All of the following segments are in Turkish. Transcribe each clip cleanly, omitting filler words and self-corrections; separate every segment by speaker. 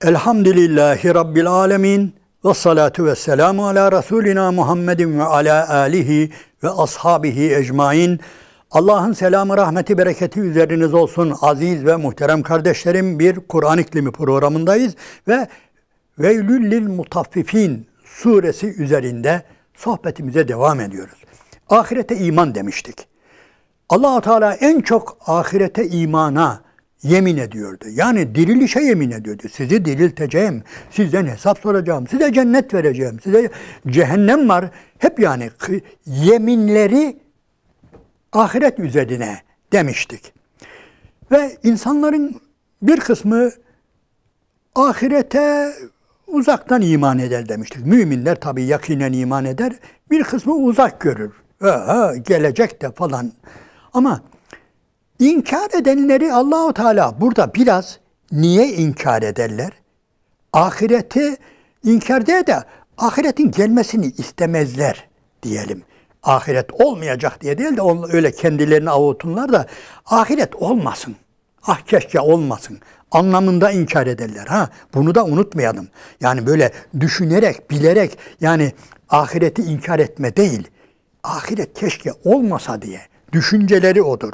Speaker 1: Elhamdülillahi Rabbil alemin ve salatu ve selamu ala Resulina Muhammedin ve ala alihi ve ashabihi ecmain. Allah'ın selamı, rahmeti, bereketi üzeriniz olsun aziz ve muhterem kardeşlerim. Bir Kur'an İklimi programındayız ve Veylül lil Mutaffifin suresi üzerinde sohbetimize devam ediyoruz. Ahirete iman demiştik. Allah-u Teala en çok ahirete imana yemin ediyordu. Yani dirilişe yemin ediyordu. Sizi dirilteceğim, sizden hesap soracağım, size cennet vereceğim, size cehennem var. Hep yani yeminleri ahiret üzerine demiştik. Ve insanların bir kısmı ahirete uzaktan iman eder demiştik. Müminler tabii yakinen iman eder. Bir kısmı uzak görür. Gelecek de falan. Ama İnkar edenleri Allah-u Teala burada biraz niye inkar ederler? Ahireti inkar değil de ahiretin gelmesini istemezler diyelim. Ahiret olmayacak diye değil de öyle kendilerini avutunlar da ahiret olmasın. Ah keşke olmasın anlamında inkar ederler. Bunu da unutmayalım. Yani böyle düşünerek, bilerek yani ahireti inkar etme değil. Ahiret keşke olmasa diye düşünceleri odur.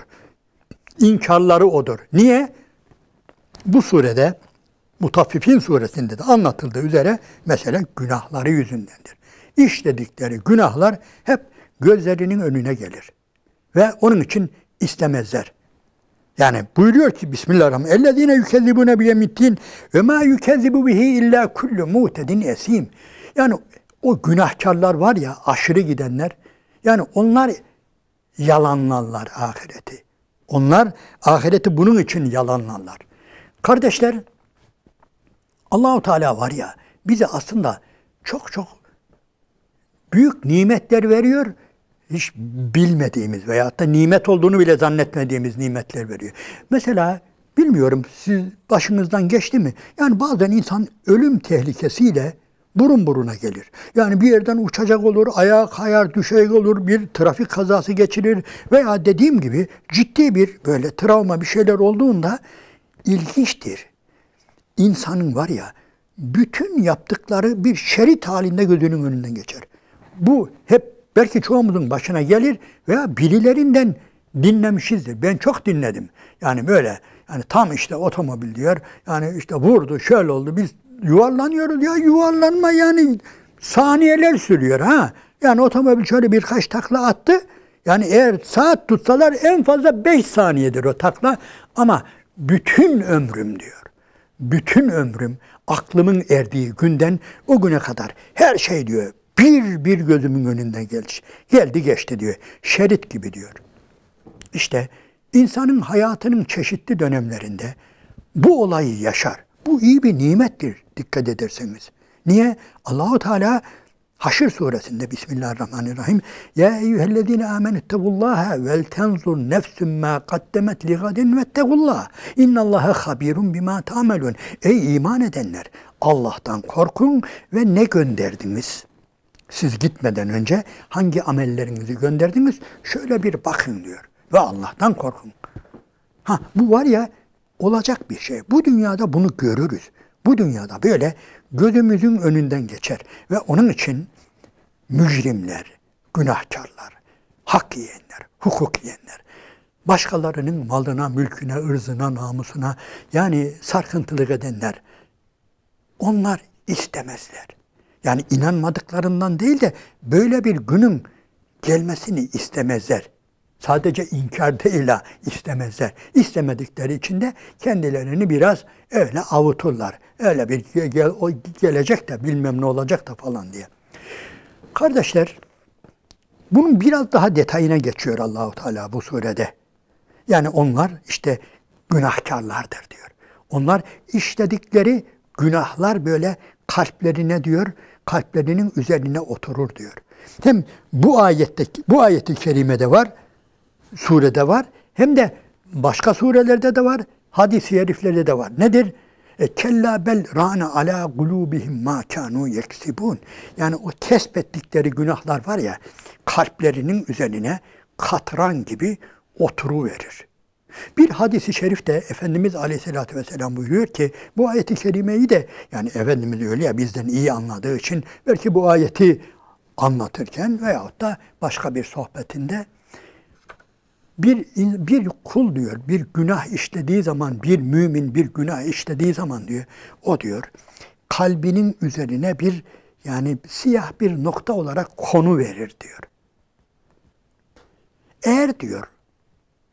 Speaker 1: İnkarları odur. Niye? Bu surede, Mutaffifin suresinde de anlatıldığı üzere mesela günahları yüzündendir. İşledikleri günahlar hep gözlerinin önüne gelir. Ve onun için istemezler. Yani buyuruyor ki Bismillahirrahmanirrahim. اَلَّذ۪ينَ يُكَذِّبُونَ بِيَمِّتِّينَ وَمَا يُكَذِّبُ بِهِ اِلَّا كُلُّ مُعْتَدٍ اَس۪يمٍ. Yani o günahkarlar var ya, aşırı gidenler, yani onlar yalanlarlar ahireti. Onlar ahireti bunun için yalanlarlar. Kardeşler, Allah-u Teala var ya, bize aslında çok çok büyük nimetler veriyor. Hiç bilmediğimiz veyahut da nimet olduğunu bile zannetmediğimiz nimetler veriyor. Mesela bilmiyorum siz başınızdan geçti mi? Yani bazen insan ölüm tehlikesiyle burun buruna gelir. Yani bir yerden uçacak olur, ayağa kayar, düşecek olur, bir trafik kazası geçirir veya dediğim gibi ciddi bir böyle travma bir şeyler olduğunda ilginçtir. İnsanın var ya bütün yaptıkları bir şerit halinde gözünün önünden geçer. Bu hep belki çoğumuzun başına gelir veya birilerinden dinlemişizdir. Ben çok dinledim. Yani böyle yani tam işte otomobil diyor. Yani işte vurdu, şöyle oldu. Biz yuvarlanıyoruz ya, yuvarlanma yani saniyeler sürüyor Yani otomobil şöyle birkaç takla attı. Yani eğer saat tutsalar en fazla 5 saniyedir o takla. Ama bütün ömrüm diyor. Bütün ömrüm aklımın erdiği günden o güne kadar her şey diyor bir gözümün önünden geldi geçti diyor. Şerit gibi diyor. İşte insanın hayatının çeşitli dönemlerinde bu olayı yaşar. Bu iyi bir nimettir dikkat ederseniz. Niye? Allah-u Teala Haşr suresinde Bismillahirrahmanirrahim. Ya eyyühellezine amenüttegullaha vel tenzur nefsün ma kaddemet li gadin vettegullah. İnnallaha habirun bima ta'melun. Ey iman edenler! Allah'tan korkun ve ne gönderdiniz? Siz gitmeden önce hangi amellerinizi gönderdiniz? Şöyle bir bakın diyor. Ve Allah'tan korkun. Bu var ya olacak bir şey. Bu dünyada bunu görürüz. Bu dünyada böyle gözümüzün önünden geçer. Ve onun için mücrimler, günahkarlar, hak yiyenler, hukuk yiyenler, başkalarının malına, mülküne, ırzına, namusuna yani sarkıntılık edenler, onlar istemezler. Yani inanmadıklarından değil de böyle bir günün gelmesini istemezler. Sadece inkar değil istemezler. İstemedikleri için de kendilerini biraz öyle avuturlar. Öyle bir o gelecek de bilmem ne olacak da falan diye. Kardeşler, bunun biraz daha detayına geçiyor Allah-u Teala bu surede. Yani onlar işte günahkarlardır diyor. Onlar işledikleri günahlar böyle kalplerine diyor, kalplerinin üzerine oturur diyor. Hem bu ayet-i kerimede var, surede var, hem de başka surelerde de var, hadis-i şeriflerde de var. Nedir? Kella bel rana ala kulubihim ma kanu yeksibun. Yani o kesbettikleri günahlar var ya, kalplerinin üzerine katran gibi oturuverir. Bir hadisi şerifte Efendimiz Aleyhisselatü Vesselam buyuruyor ki bu ayeti kerimeyi de yani Efendimiz öyle ya bizden iyi anladığı için belki bu ayeti anlatırken veyahut da başka bir sohbetinde bir kul diyor bir günah işlediği zaman bir mümin bir günah işlediği zaman diyor o diyor kalbinin üzerine bir yani siyah bir nokta olarak konu verir diyor. Eğer diyor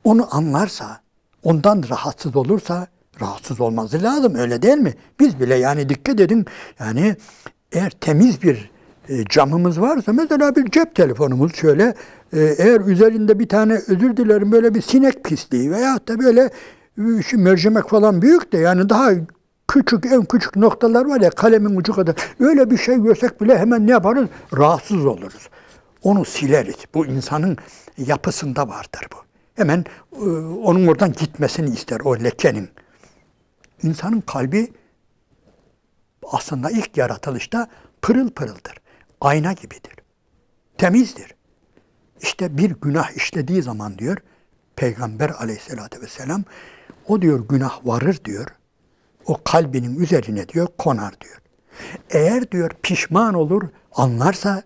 Speaker 1: onu anlarsa, ondan rahatsız olursa, rahatsız olması lazım öyle değil mi? Biz bile yani dikkat edin yani eğer temiz bir camımız varsa mesela bir cep telefonumuz şöyle eğer üzerinde bir tane özür dilerim böyle bir sinek pisliği veyahut da böyle şu mercimek falan büyük de yani daha küçük en küçük noktalar var ya kalemin ucu kadar öyle bir şey görsek bile hemen ne yaparız? Rahatsız oluruz. Onu sileriz. Bu insanın yapısında vardır bu. Hemen onun oradan gitmesini ister o lekenin. İnsanın kalbi aslında ilk yaratılışta pırıl pırıldır. Ayna gibidir. Temizdir. İşte bir günah işlediği zaman diyor Peygamber Aleyhisselatü Vesselam o diyor günah varır diyor. O kalbinin üzerine diyor konar diyor. Eğer diyor pişman olur anlarsa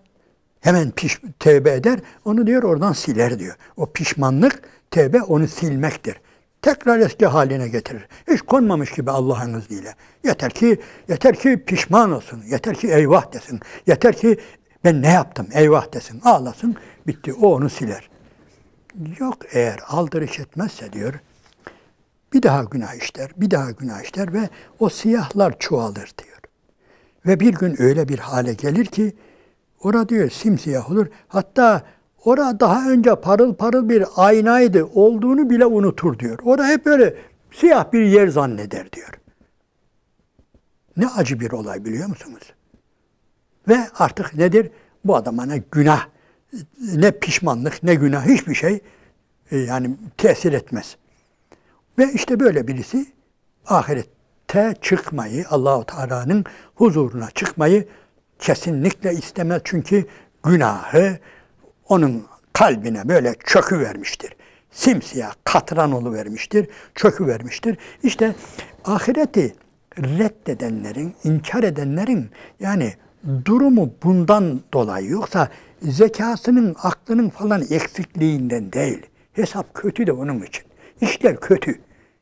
Speaker 1: hemen tevbe eder onu diyor oradan siler diyor. O pişmanlık tevbe onu silmektir. Tekrar eski haline getirir. Hiç konmamış gibi Allah'ın izniyle. Yeter ki pişman olsun. Yeter ki eyvah desin. Yeter ki ben ne yaptım eyvah desin. Ağlasın bitti o onu siler. Yok eğer aldırış etmezse diyor bir daha günah işler, bir daha günah işler ve o siyahlar çoğalır diyor. Ve bir gün öyle bir hale gelir ki orada diyor simsiyah olur. Hatta orada daha önce parıl parıl bir aynaydı olduğunu bile unutur diyor. Orada hep böyle siyah bir yer zanneder diyor. Ne acı bir olay biliyor musunuz? Ve artık nedir? Bu adama ne günah, ne pişmanlık, ne günah hiçbir şey yani tesir etmez. Ve işte böyle birisi ahirette çıkmayı, Allah-u Teala'nın huzuruna çıkmayı kesinlikle istemez. Çünkü günahı onun kalbine böyle çöküvermiştir. Simsiyah katran oluvermiştir, çöküvermiştir. İşte ahireti reddedenlerin, inkar edenlerin yani durumu bundan dolayı yoksa zekasının, aklının falan eksikliğinden değil. Hesap kötü de onun için. İşler kötü.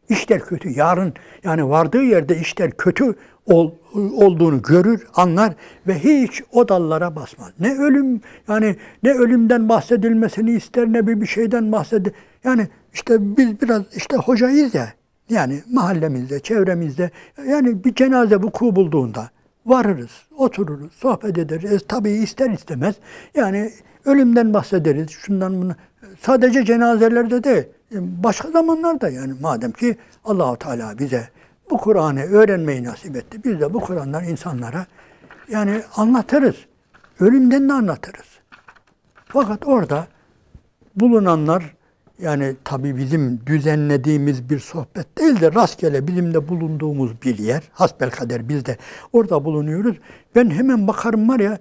Speaker 1: İşler kötü. Yarın yani vardığı yerde işler kötü olduğunu görür, anlar ve hiç o dallara basmaz. Ne ölüm yani ne ölümden bahsedilmesini ister ne bir şeyden bahseder. Yani işte biz biraz işte hocayız ya. Yani mahallemizde, çevremizde yani bir cenaze vuku bulduğunda varırız, otururuz, sohbet ederiz. Tabii ister istemez yani ölümden bahsederiz. Şundan bunu sadece cenazelerde de başka zamanlarda yani madem ki Allah-u Teala bize bu Kur'an'ı öğrenmeyi nasip etti. Biz de bu Kur'an'dan insanlara yani anlatırız. Ölümden de anlatırız. Fakat orada bulunanlar yani tabii bizim düzenlediğimiz bir sohbet değil de rastgele bizim de bulunduğumuz bir yer. Hasbelkader biz de orada bulunuyoruz. Ben hemen bakarım var ya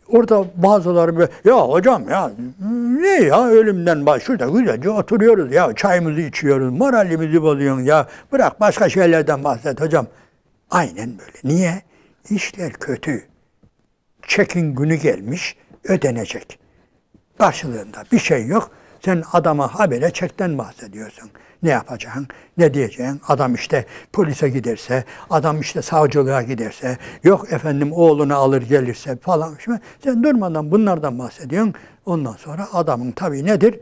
Speaker 1: orada bazıları böyle ya hocam ya ne ya ölümden şurada güzelce oturuyoruz ya çayımızı içiyoruz moralimizi bozuyorsun ya bırak başka şeylerden bahset hocam. Aynen böyle. Niye? İşler kötü. Çekin günü gelmiş ödenecek. Karşılığında bir şey yok. Sen adama habere çekten bahsediyorsun. Ne yapacaksın, ne diyeceksin? Adam işte polise giderse, adam işte savcılığa giderse, yok efendim oğlunu alır gelirse falan. Şimdi sen durmadan bunlardan bahsediyorsun. Ondan sonra adamın tabii nedir?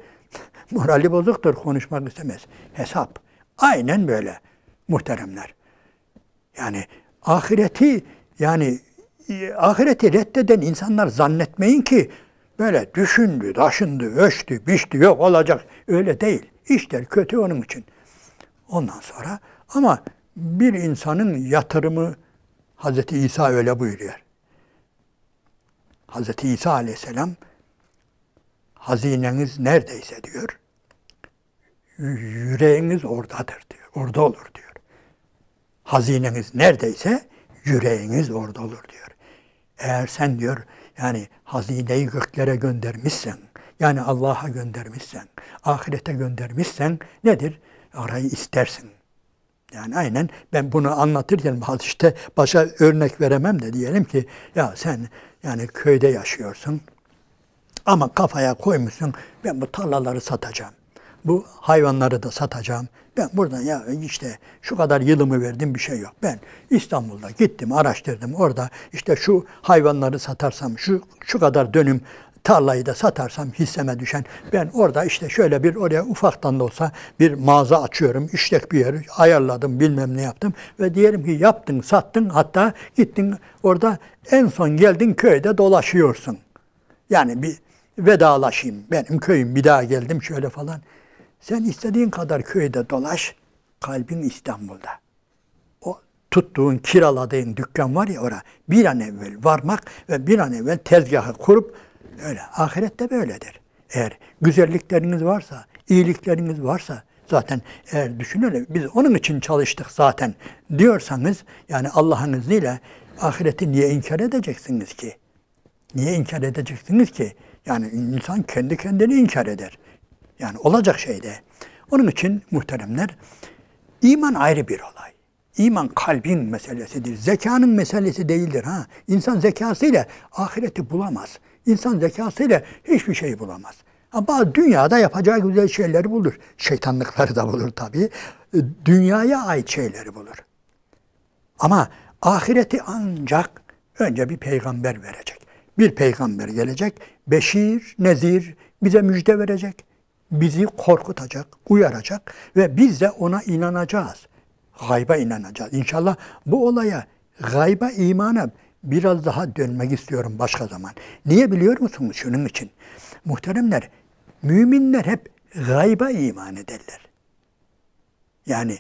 Speaker 1: Morali bozuktur, konuşmak istemez. Hesap. Aynen böyle muhteremler. Yani ahireti reddeden insanlar zannetmeyin ki böyle düşündü, taşındı, ölçtü, biçti, yok olacak. Öyle değil. İşler kötü onun için. Ondan sonra ama bir insanın yatırımı Hazreti İsa öyle buyuruyor. Hazreti İsa Aleyhisselam hazineniz neredeyse diyor. Yüreğiniz oradadır diyor. Orada olur diyor. Hazineniz neredeyse yüreğiniz orada olur diyor. Eğer sen diyor yani hazineyi göklere göndermişsen, yani Allah'a göndermişsen, ahirete göndermişsen nedir? orayı istersin. Yani aynen ben bunu anlatırken işte başa örnek veremem de diyelim ki ya sen yani köyde yaşıyorsun ama kafaya koymuşsun ben bu tarlaları satacağım. Bu hayvanları da satacağım. Ben buradan ya işte şu kadar yılımı verdim bir şey yok. Ben İstanbul'da gittim araştırdım orada işte şu hayvanları satarsam şu kadar dönüm tarlayı da satarsam hisseme düşen ben orada işte şöyle bir oraya ufaktan da olsa bir mağaza açıyorum. İşlek bir yer ayarladım bilmem ne yaptım ve diyelim ki yaptın sattın hatta gittin orada en son geldin köyde dolaşıyorsun. Yani bir vedalaşayım benim köyüm bir daha geldim şöyle falan. Sen istediğin kadar köyde dolaş kalbin İstanbul'da. O tuttuğun kiraladığın dükkan var ya oraya bir an evvel varmak ve bir an evvel tezgahı kurup öyle. Ahirette böyledir. Eğer güzellikleriniz varsa, iyilikleriniz varsa zaten eğer düşünelim biz onun için çalıştık zaten diyorsanız yani Allah'ın izniyle ahireti niye inkar edeceksiniz ki? Niye inkar edeceksiniz ki? Yani insan kendi kendini inkar eder. Yani olacak şey de. Onun için muhteremler iman ayrı bir olay. İman kalbin meselesidir. Zekanın meselesi değildir. İnsan zekasıyla ahireti bulamaz. İnsan zekasıyla hiçbir şey bulamaz. Ama dünyada yapacağı güzel şeyleri bulur. Şeytanlıkları da bulur tabii. Dünyaya ait şeyleri bulur. Ama ahireti ancak önce bir peygamber verecek. Bir peygamber gelecek, beşir, nezir bize müjde verecek. Bizi korkutacak, uyaracak ve biz de ona inanacağız. Gayba inanacağız. İnşallah bu olaya, gayba imana biraz daha dönmek istiyorum başka zaman. Niye biliyor musunuz? Şunun için. Muhteremler, müminler hep gayba iman ederler. Yani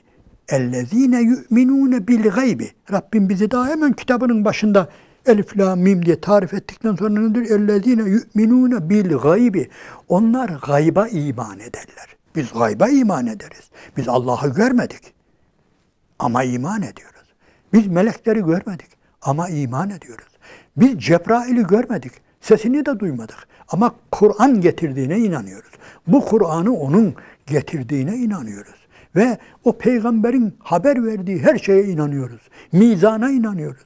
Speaker 1: ellezine yu'minune bil gaybi. Rabbim bizi daha hemen kitabının başında Elif, la, mim diye tarif ettikten sonra nedir? Ellezine yu'minune bil gaybi. Onlar gayba iman ederler. Biz gayba iman ederiz. Biz Allah'ı görmedik. Ama iman ediyoruz. Biz melekleri görmedik. Ama iman ediyoruz. Biz Cebrail'i görmedik. Sesini de duymadık. Ama Kur'an getirdiğine inanıyoruz. Bu Kur'an'ı onun getirdiğine inanıyoruz. Ve o peygamberin haber verdiği her şeye inanıyoruz. Mizana inanıyoruz.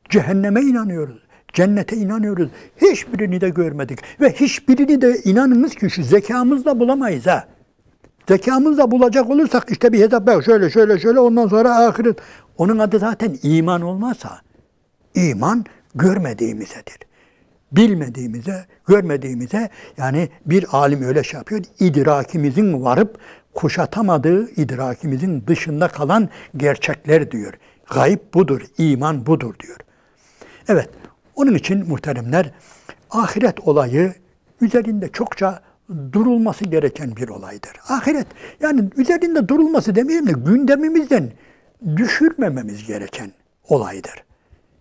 Speaker 1: Cehenneme inanıyoruz. Cennete inanıyoruz. Hiçbirini de görmedik. Ve hiçbirini de inanınız ki şu zekamızla bulamayız ha. Zekamızla bulacak olursak işte bir hesap yok. Şöyle ondan sonra ahiret. Onun adı zaten iman olmazsa. İman görmediğimizedir. Bilmediğimize, görmediğimize yani bir alim öyle şey yapıyor. İdrakimizin varıp kuşatamadığı, idrakimizin dışında kalan gerçekler diyor. Gayb budur, iman budur diyor. Evet, onun için muhteremler, ahiret olayı üzerinde çokça durulması gereken bir olaydır. Ahiret, yani üzerinde durulması demeyelim de gündemimizden düşürmememiz gereken olaydır.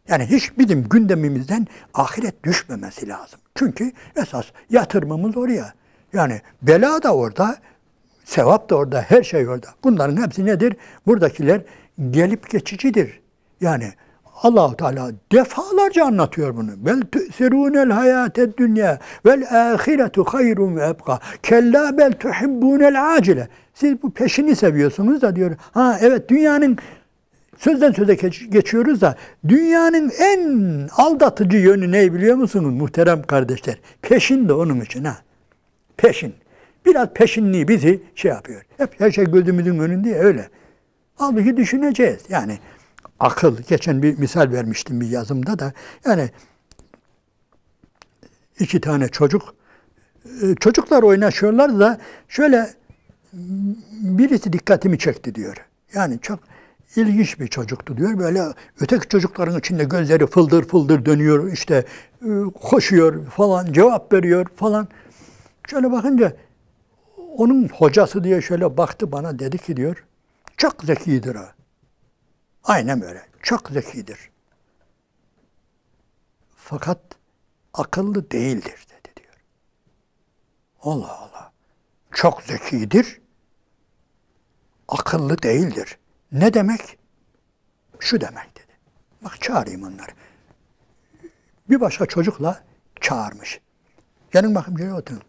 Speaker 1: Yani hiç bizim gündemimizden ahiret düşmemesi lazım. Çünkü esas yatırmamız oraya. Yani bela da orada, sevap da orada, her şey orada. Bunların hepsi nedir? Buradakiler gelip geçicidir. Yani Allah-u Teala defalarca anlatıyor bunu. Bel tu'sirûnel hayâted dünya vel âhiretu hayrun ve ebqa. Kellâ bel tuhibbûnel acile. Siz bu peşini seviyorsunuz da diyor. Evet dünyanın sözden söze geçiyoruz da dünyanın en aldatıcı yönü ne biliyor musunuz muhterem kardeşler? Peşin de onun için Peşin. Biraz peşinliği bizi şey yapıyor. Hep her şey gözümüzün önünde öyle. Halbuki düşüneceğiz. Yani akıl, geçen bir misal vermiştim bir yazımda da, yani iki tane çocuklar oynaşıyorlar da şöyle birisi dikkatimi çekti diyor. Yani çok ilginç bir çocuktu diyor. Böyle öteki çocukların içinde gözleri fıldır fıldır dönüyor, işte koşuyor falan, cevap veriyor falan. Şöyle bakınca onun hocası diye şöyle baktı bana, dedi ki diyor, çok zekidir o. Aynen öyle. Çok zekidir. Fakat akıllı değildir dedi diyor. Allah Allah. Çok zekidir. Akıllı değildir. Ne demek? Şu demek dedi. Bak çağırayım onları. Bir başka çocukla çağırmış. Gelin bakayım şöyle oturun.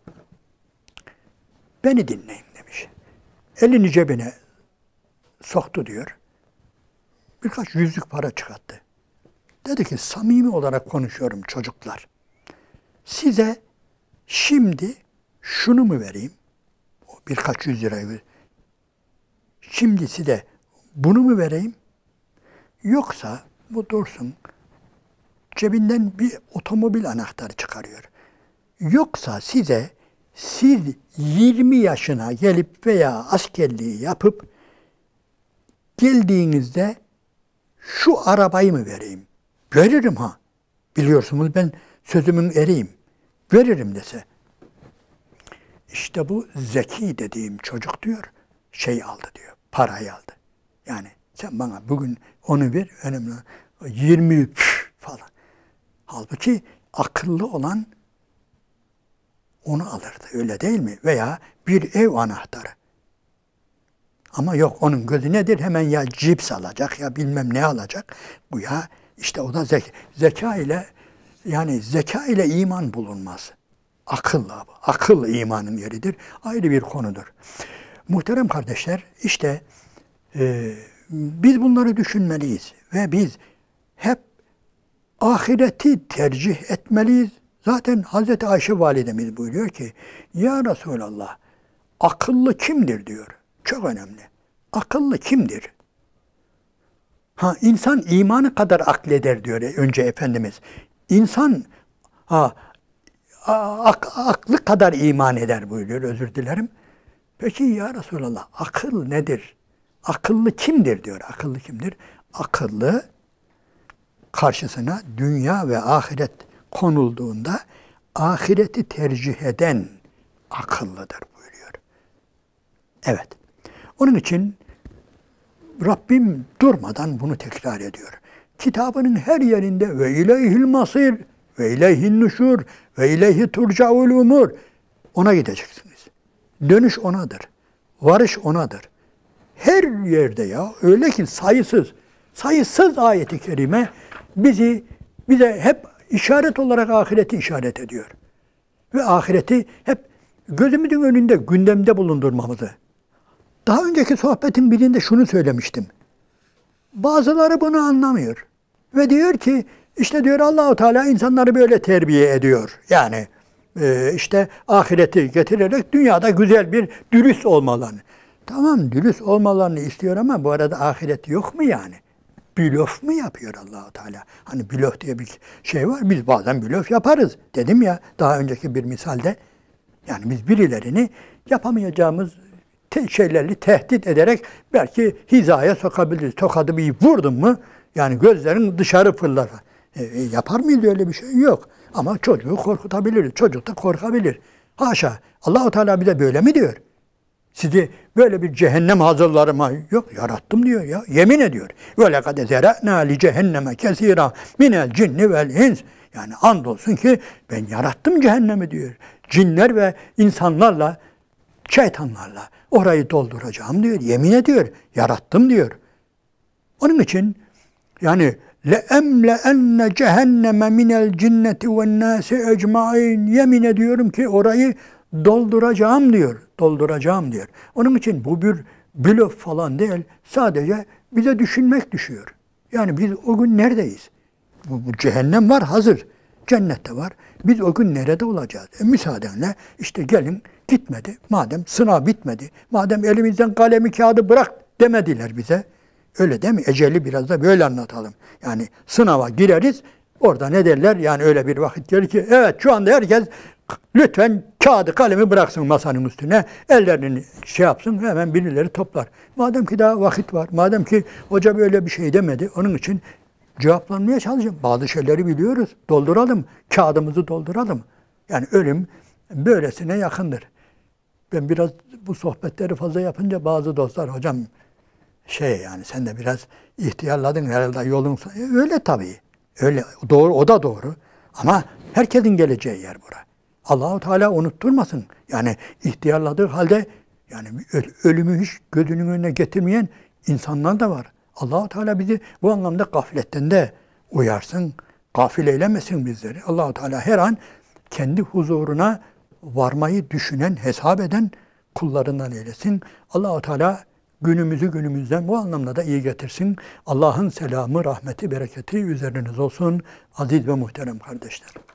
Speaker 1: Beni dinleyin demiş. elini cebine soktu diyor. Birkaç yüzlük para çıkarttı. Dedi ki samimi olarak konuşuyorum çocuklar. Size şimdi şunu mu vereyim? O birkaç yüz lirayı. Şimdi size bunu mu vereyim? Yoksa bu dursun. Cebinden bir otomobil anahtarı çıkarıyor. Yoksa siz 20 yaşına gelip veya askerliği yapıp geldiğinizde şu arabayı mı vereyim? Veririm ha. Biliyorsunuz ben sözümün eriyim. Veririm dese. İşte bu zeki dediğim çocuk diyor, aldı diyor, parayı aldı. Yani sen bana bugün onu ver, önemli 20 falan. Halbuki akıllı olan onu alırdı, öyle değil mi? Veya bir ev anahtarı. Ama yok, onun gözü nedir? Hemen ya cips alacak ya bilmem ne alacak. Bu ya işte o da zeka ile, yani zeka ile iman bulunmaz. Akılla, akıl imanın yeridir. Ayrı bir konudur. Muhterem kardeşler, işte biz bunları düşünmeliyiz ve biz hep ahireti tercih etmeliyiz. Zaten Hazreti Ayşe validemiz buyuruyor ki, ya Resulallah, akıllı kimdir diyor. Çok önemli. Akıllı kimdir? İnsan imanı kadar akleder diyor önce Efendimiz. İnsan aklı kadar iman eder buyuruyor, özür dilerim. Peki ya Resulallah, akıl nedir? Akıllı kimdir diyor. Akıllı kimdir? Akıllı, karşısına dünya ve ahiret konulduğunda ahireti tercih eden akıllıdır buyuruyor. Evet. Onun için Rabbim durmadan bunu tekrar ediyor. Kitabının her yerinde ve ileyhil masir ve ileyhin nuşur ve ileyhi turcaul umur. Ona gideceksiniz. Dönüş onadır. Varış onadır. Her yerde ya, öyle ki sayısız ayeti kerime bize hep işaret olarak ahireti işaret ediyor. Ve ahireti hep gözümüzün önünde, gündemde bulundurmamızı. Daha önceki sohbetin birinde şunu söylemiştim. Bazıları bunu anlamıyor. Ve diyor ki, işte diyor Allah-u Teala insanları böyle terbiye ediyor. Yani işte ahireti getirerek dünyada güzel bir dürüst olmalarını. Tamam, dürüst olmalarını istiyor ama bu arada ahiret yok mu yani? Blöf mu yapıyor Allah-u Teala? Hani blöf diye bir şey var. Biz bazen blöf yaparız. Dedim ya daha önceki bir misalde. Yani biz birilerini yapamayacağımız şeylerle tehdit ederek belki hizaya sokabiliriz. Tokadı bir vurdun mu yani gözlerin dışarı fırlar. Yapar mıyız öyle bir şey? Yok. Ama çocuğu korkutabiliriz. Çocuk da korkabilir. Haşa. Allah-u Teala bize böyle mi diyor? Sizi böyle bir cehennem hazırlarım. Yok, yarattım diyor ya. Yemin ediyor. Ve lekad zera'na li cehenneme kesira minel cinni vel ins. Yani andolsun ki ben yarattım cehennemi diyor. Cinler ve insanlarla, şeytanlarla orayı dolduracağım diyor. Yemin ediyor. Yarattım diyor. Onun için yani le'emle'enne cehenneme minel cinneti ven nâsi ecmaîn. Yemin ediyorum ki orayı dolduracağım diyor. Dolduracağım diyor. Onun için bu bir blöf falan değil. Sadece bize düşünmek düşüyor. Yani biz o gün neredeyiz? Bu cehennem var hazır. Cennette var. Biz o gün nerede olacağız? Müsaadenle işte gelin, gitmedi. Madem sınav bitmedi. Madem elimizden kalemi kağıdı bırak demediler bize. Öyle değil mi? Eceli biraz da böyle anlatalım. Yani sınava gireriz. Orada ne derler? Yani öyle bir vakit gelir ki evet şu anda herkes lütfen kağıdı kalemi bıraksın masanın üstüne. Ellerini yapsın, hemen birileri toplar. Madem ki daha vakit var. Madem ki hoca böyle bir şey demedi. Onun için cevaplanmaya çalışacağım. Bazı şeyleri biliyoruz. Dolduralım. Kağıdımızı dolduralım. Yani ölüm böylesine yakındır. Ben biraz bu sohbetleri fazla yapınca bazı dostlar hocam yani sen de biraz ihtiyarladın herhalde yolun. Öyle tabii. Öyle doğru, o da doğru. Ama herkesin geleceği yer bura. Allah-u Teala unutturmasın. Yani ihtiyarladığı halde yani ölümü hiç gözünün önüne getirmeyen insanlar da var. Allah-u Teala bizi bu anlamda gafletten de uyarsın. Gafil eylemesin bizleri. Allah-u Teala her an kendi huzuruna varmayı düşünen, hesap eden kullarından eylesin. Allah-u Teala günümüzü günümüzden bu anlamda da iyi getirsin. Allah'ın selamı, rahmeti, bereketi üzeriniz olsun aziz ve muhterem kardeşlerim.